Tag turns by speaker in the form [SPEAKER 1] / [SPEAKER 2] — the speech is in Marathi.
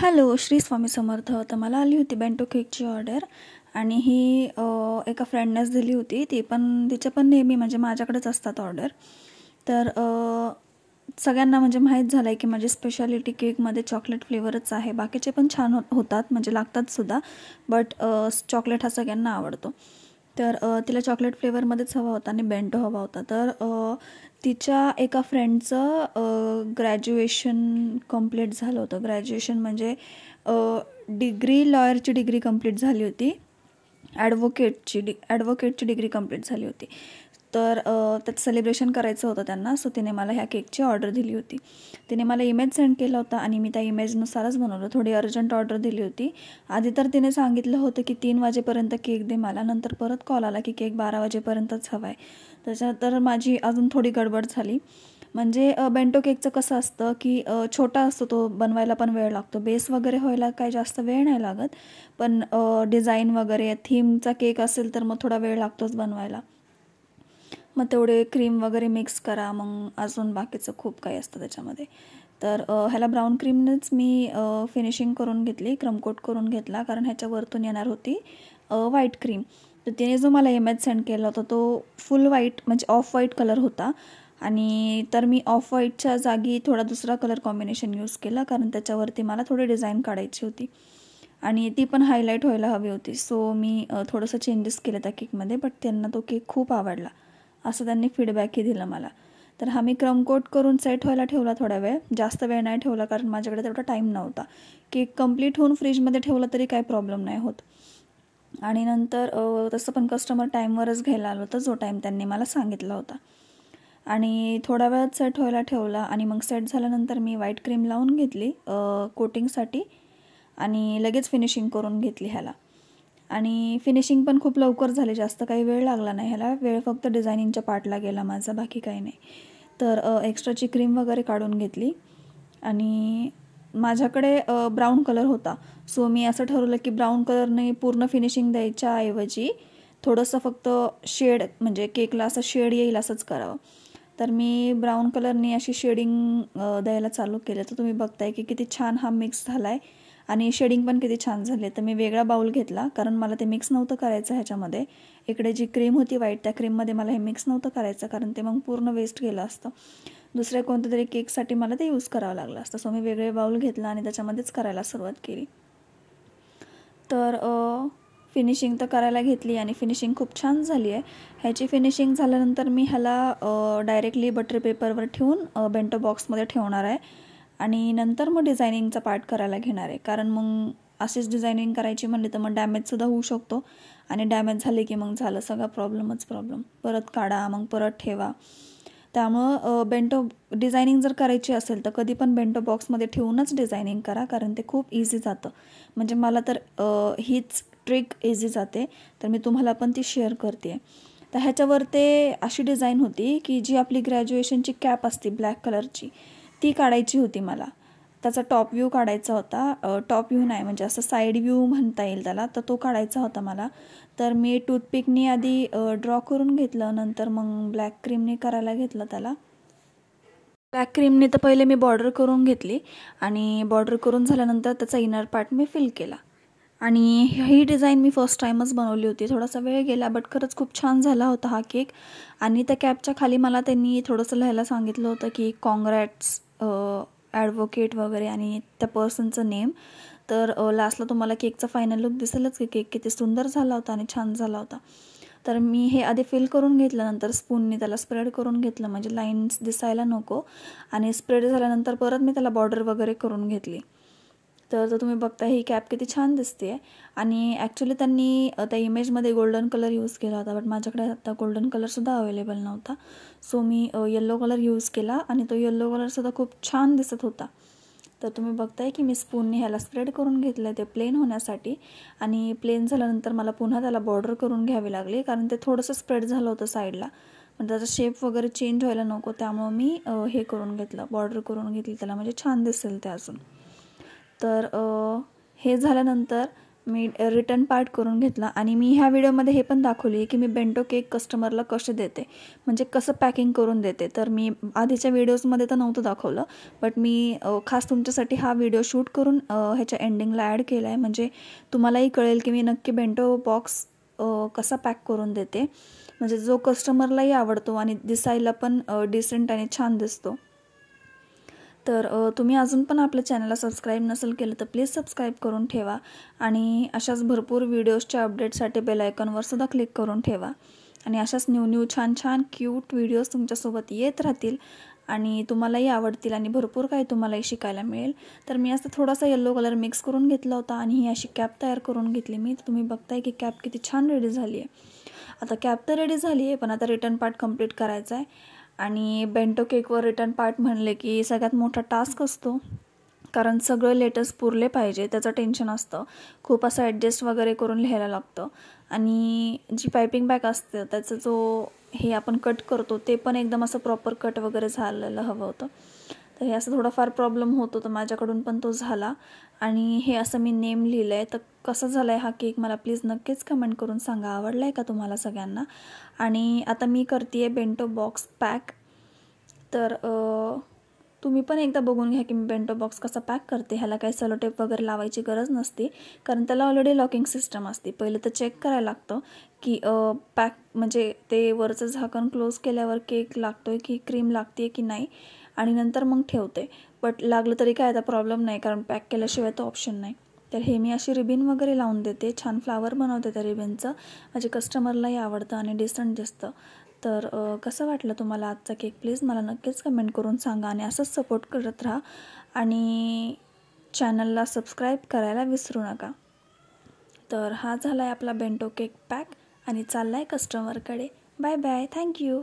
[SPEAKER 1] हॅलो, श्री स्वामी समर्थ. तर मला आली होती बेंटो केकची ऑर्डर आणि ही एका फ्रेंडनेच दिली होती. तिच्या पण नेहमी म्हणजे माझ्याकडेच असतात ऑर्डर. तर सगळ्यांना म्हणजे माहीत झालं आहे की माझी स्पेशालिटी केकमध्ये चॉकलेट फ्लेवरच आहे. बाकीचे पण छान होतात म्हणजे लागतातसुद्धा, बट चॉकलेट हा सगळ्यांना आवडतो. तर तिला चॉकलेट फ्लेवरमध्येच हवा होता आणि बेंटो हवा होता. तर तिच्या एका फ्रेंडचं ग्रॅज्युएशन कंप्लीट झालं होतं. ग्रॅज्युएशन म्हणजे डिग्री, लॉयरची डिग्री कंप्लीट झाली होती. ॲडव्होकेटची डिग्री कंप्लीट झाली होती. तर त्याचं सेलिब्रेशन करायचं होतं त्यांना. सो तिने मला ह्या केकची ऑर्डर दिली होती. तिने मला इमेज सेंड केला होता आणि मी त्या इमेजनुसारच बनवलं. थोडी अर्जंट ऑर्डर दिली होती. आधी तर तिने सांगितलं होतं की 3 वाजेपर्यंत केक दे मला. नंतर परत कॉल आला की केक 12 वाजेपर्यंतच हवा आहे. त्याच्यानंतर माझी अजून थोडी गडबड झाली. म्हणजे बेंटो केकचं कसं असतं की छोटा असतो तो, बनवायला पण वेळ लागतो. बेस वगैरे व्हायला काही जास्त वेळ नाही लागत, पण डिझाईन वगैरे थीमचा केक असेल तर मग थोडा वेळ लागतोच बनवायला. मग तेवढे क्रीम वगैरे मिक्स करा, मग अजून बाकीचं खूप काही असतं त्याच्यामध्ये. तर ह्याला ब्राऊन क्रीमनेच मी फिनिशिंग करून घेतली, क्रमकोट करून घेतला, कारण ह्याच्या वरतून येणार होती व्हाईट क्रीम. तर तिने जो मला इमेज सेंड केला होता तो फुल व्हाईट म्हणजे ऑफ व्हाईट कलर होता. आणि तर मी ऑफ व्हाईटच्या जागी थोडा दुसरा कलर कॉम्बिनेशन यूज केला, कारण त्याच्यावरती मला थोडी डिझाईन काढायची होती आणि ती पण हायलाईट व्हायला हवी होती. सो मी थोडंसं चेंजेस केले त्या केकमध्ये, बट त्यांना तो केक खूप आवडला असं त्यांनी फीडबॅकही दिलं मला. तर हा मी क्रमकोट करून सेट व्हायला ठेवला थोडा वेळ, जास्त वेळ नाही ठेवला कारण माझ्याकडे तेवढा टाईम नव्हता. केक कंप्लीट होऊन फ्रीजमध्ये ठेवला तरी काही प्रॉब्लेम नाही होत. आणि नंतर तसं पण कस्टमर टाईमवरच घ्यायला आलं होतं, जो टाईम त्यांनी मला सांगितला होता. आणि थोड्या वेळात सेट व्हायला ठेवला आणि मग सेट झाल्यानंतर मी व्हाईट क्रीम लावून घेतली कोटिंगसाठी आणि लगेच फिनिशिंग करून घेतली ह्याला. आणि फिनिशिंग पण खूप लवकर झाली, जास्त काही वेळ लागला नाही ह्याला. वेळ फक्त डिझायनिंगच्या पार्टला गेला माझा, बाकी काही नाही. तर एक्स्ट्राची क्रीम वगैरे काढून घेतली आणि माझ्याकडे ब्राऊन कलर होता. सो मी असं ठरवलं की ब्राऊन कलरने पूर्ण फिनिशिंग द्यायच्या ऐवजी थोडंसं फक्त शेड, म्हणजे केकला असं शेड येईल असंच करावं. तर मी ब्राऊन कलरने अशी शेडिंग द्यायला चालू केलं. तर तुम्ही बघताय की किती छान हा मिक्स झाला आहे आणि शेडिंग पण किती छान झाली आहे. तर मी वेगळा बाऊल घेतला, कारण मला ते मिक्स नव्हतं करायचं ह्याच्यामध्ये. इकडे जी क्रीम होती व्हाईट, त्या क्रीममध्ये मला हे मिक्स नव्हतं करायचं, कारण ते मग पूर्ण वेस्ट गेलं असतं. दुसऱ्या कोणत्या तरी केकसाठी मला ते यूज करावं लागलं असतं. सो मी वेगळे बाऊल घेतला आणि त्याच्यामध्येच करायला सुरुवात केली. तर फिनिशिंग तर करायला घेतली आणि फिनिशिंग खूप छान झाली आहे. ह्याची फिनिशिंग झाल्यानंतर मी ह्याला डायरेक्टली बटर पेपरवर ठेवून बेंटो बॉक्समध्ये ठेवणार आहे आणि नंतर मग डिझायनिंगचा पार्ट करायला घेणार आहे. कारण मग अशीच डिझायनिंग करायची म्हणली तर मग डॅमेजसुद्धा होऊ शकतो आणि डॅमेज झाले की मग झालं सगळा प्रॉब्लेम. परत काढा, मग परत ठेवा. त्यामुळं बेंटो डिझायनिंग जर करायची असेल तर कधी पण बेंटो बॉक्समध्ये ठेवूनच डिझायनिंग करा, कारण ते खूप इझी जातं. म्हणजे मला तर हीच ट्रिक इझी जाते, तर मी तुम्हाला पण ती शेअर करते आहे. तर ह्याच्यावर ते अशी डिझाईन होती की जी आपली ग्रॅज्युएशनची कॅप असते ब्लॅक कलरची, ती काढायची होती मला. त्याचा टॉप व्ह्यू काढायचा होता. टॉप व्ह्यू नाही, म्हणजे असं साईड व्ह्यू म्हणता येईल त्याला, तर तो काढायचा होता मला. तर मी टूथपिकनी आधी ड्रॉ करून घेतलं, नंतर मग ब्लॅक क्रीमने करायला घेतलं त्याला. ब्लॅक क्रीमने तर पहिले मी बॉर्डर करून घेतली आणि बॉर्डर करून झाल्यानंतर त्याचा इनर पार्ट मी फिल केला. आणि ही डिझाईन मी फर्स्ट टाईमच बनवली होती. थोडासा वेळ गेला, बट खरंच खूप छान झाला होता हा केक. आणि त्या कॅपच्या खाली मला त्यांनी थोडंसं लिहायला सांगितलं होतं की कॉंग्रॅट्स ॲडव्होकेट वगैरे आणि त्या पर्सनचं नेम. तर लास्टला तुम्हाला केकचा फायनल लुक दिसेलच की केक किती सुंदर झाला होता आणि छान झाला होता. तर मी हे आधी फिल करून घेतलं, नंतर स्पूनने त्याला स्प्रेड करून घेतलं, म्हणजे लाईन्स दिसायला नको. आणि स्प्रेड झाल्यानंतर परत मी त्याला बॉर्डर वगैरे करून घेतली. तर तुम्ही बघता ही कॅप किती छान दिसते आहे. आणि ॲक्च्युली त्यांनी त्या इमेजमध्ये गोल्डन कलर यूज केला होता, बट माझ्याकडे आता गोल्डन कलरसुद्धा अवेलेबल नव्हता. सो मी येल्लो कलर यूज केला आणि तो येल्लो कलरसुद्धा खूप छान दिसत होता. तर तुम्ही बघताय की मी स्पूनने ह्याला स्प्रेड करून घेतलं आहे ते प्लेन होण्यासाठी. आणि प्लेन झाल्यानंतर मला पुन्हा त्याला बॉर्डर करून घ्यावी लागली, कारण ते थोडंसं स्प्रेड झालं होतं साईडला. पण त्याचा शेप वगैरे चेंज व्हायला नको, त्यामुळं मी हे करून घेतलं, बॉर्डर करून घेतली त्याला, म्हणजे छान दिसेल ते अजून. तर हे झाल्यानंतर मी रिटर्न पार्ट करून घेतला आणि मी ह्या व्हिडिओमध्ये हे पण दाखवली आहे की मी बेंटो केक कस्टमरला कसे देते, म्हणजे कसं पॅकिंग करून देते. तर मी आधीच्या व्हिडिओजमध्ये तर नव्हतं दाखवलं, बट मी खास तुमच्यासाठी हा व्हिडिओ शूट करून ह्याच्या एंडिंगला ॲड केला आहे, म्हणजे तुम्हालाही कळेल की मी नक्की बेंटो बॉक्स कसा पॅक करून देते, म्हणजे जो कस्टमरलाही आवडतो आणि दिसायला पण डिसेंट आणि छान दिसतो. तर तुम्ही अजून पण आपल्या चॅनलला सबस्क्राईब नसेल केलं तर प्लीज सबस्क्राईब करून ठेवा आणि अशाच भरपूर व्हिडिओजच्या अपडेटसाठी बेल आयकॉनवर सुद्धा क्लिक करून ठेवा आणि अशाच न्यू छान छान क्यूट व्हिडिओज तुमच्यासोबत येत राहतील आणि तुम्हालाही आवडतील आणि भरपूर काही तुम्हालाही शिकायला मिळेल. तर मी असं थोडासा येल्लो कलर मिक्स करून घेतला होता आणि ही अशी कॅप तयार करून घेतली मी. तर तुम्ही बघताय की कॅप किती छान रेडी झाली आहे. आता कॅप तर रेडी झाली आहे, पण आता रिटर्न पार्ट कंप्लीट करायचा आहे आणि बेंटो केकवर रिटर्न पार्ट म्हणले की सगळ्यात मोठा टास्क असतो, कारण सगळं लेटर्स पुरले पाहिजे त्याचं टेन्शन असतं. खूप असं ॲडजस्ट वगैरे करून लिहायला लागतं आणि जी पायपिंग बॅग असते त्याचं जो हे आपण कट करतो ते पण एकदम असं प्रॉपर कट वगैरे झालेलं हवं होतं. तर हे असं थोडाफार प्रॉब्लेम होतो, तर माझ्याकडून पण तो झाला आणि हे असं मी नेम लिहिलं आहे. तर कसं झालं आहे हा केक मला प्लीज नक्कीच कमेंट करून सांगा, आवडला आहे का तुम्हाला सगळ्यांना. आणि आता मी करते आहे बेंटो बॉक्स पॅक. तर तुम्ही पण एकदा बघून घ्या की मी बेंटो बॉक्स कसा पॅक करते. ह्याला काही सेलो टेप वगैरे लावायची गरज नसते, कारण त्याला ऑलरेडी लॉकिंग सिस्टम असते. पहिलं तर चेक करायला लागतं की पॅक म्हणजे ते वरचं झाकण क्लोज केल्यावर केक लागतो आहे की क्रीम लागते की नाही, आणि नंतर मग ठेवते. बट लागलं तरी काय आता प्रॉब्लेम नाही, कारण पॅक केल्याशिवाय तो ऑप्शन नाही. तर हे मी अशी रिबिन वगैरे लावून देते, छान फ्लावर बनवते त्या रिबिनचं. माझे कस्टमरलाही आवडतं आणि डिसेंट दिसतं. तर कसं वाटलं तुम्हाला आजचा केक प्लीज मला नक्कीच कमेंट करून सांगा आणि असंच सपोर्ट करत राहा आणि चॅनलला सबस्क्राईब करायला विसरू नका. तर हा झाला आहे आपला बेंटो केक पॅक आणि चालला आहे कस्टमरकडे. Bye bye, thank you.